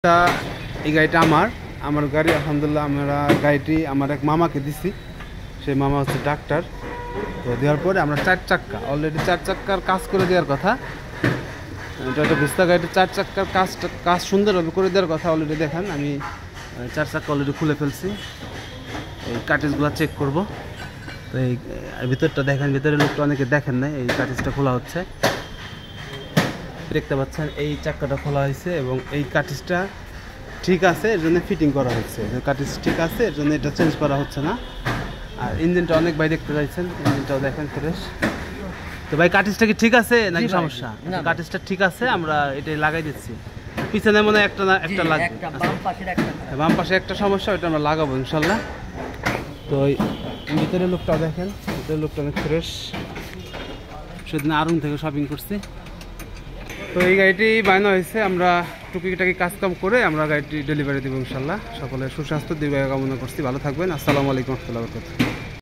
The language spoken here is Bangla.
এই গাড়িটা আমার গাড়ি আলহামদুলিল্লাহ। আমরা গাড়িটি আমার এক মামাকে দিছি, সেই মামা হচ্ছে ডাক্তার। তো দেওয়ার পরে আমরা 4 চাক্কা অলরেডি 4 চাক্কার কাজ করে দেওয়ার কথা। এটা ভিস্তা গাড়িটা 4 চাক্কার কাজ সুন্দরভাবে করে দেওয়ার কথা। অলরেডি দেখেন আমি 4 চাক্কা অলরেডি খুলে ফেলছি। এই কাটিজগুলো চেক করব। তো এই ভিতরটা দেখেন, ভিতরের লোকটা অনেকে দেখেন নাই। এই কাটিজটা খোলা হচ্ছে, দেখতে পাচ্ছেন এই চাক্কাটা খোলা হয়েছে এবং এই কাটিজটা ঠিক আছে, এর জন্য ফিটিং করা হচ্ছে। কাটিজ ঠিক আছে, এর জন্য এটা চেঞ্জ করা হচ্ছে না। আর ইঞ্জিনটা অনেক ভাই দেখতে চাইছেন, ইঞ্জিনটাও দেখেন ফ্রেশ। তো ভাই কাটিজটা কি ঠিক আছে নাকি সমস্যা? কাটিজটা ঠিক আছে, আমরা এটাই লাগাই দিচ্ছি। পিছনে মনে হয় একটা লাগবে, বাম পাশে একটা সমস্যা, ওইটা আমরা লাগাবো ইনশাল্লাহ। তো ভিতরের লোকটাও দেখেন, ভিতরের লোকটা অনেক ফ্রেশ, সেদিন আরুন থেকে শপিং করছি। তো এই গাড়িটি বানানো হয়েছে, আমরা টুকিটাকি কাজকাম করে আমরা গাড়িটি ডেলিভারি দেবো ইনশাল্লাহ। সকলের সুস্বাস্থ্য দীর্ঘায়ু কামনা করছি, ভালো থাকবেন। আসসালামু আলাইকুম রহমতুল্লাহ।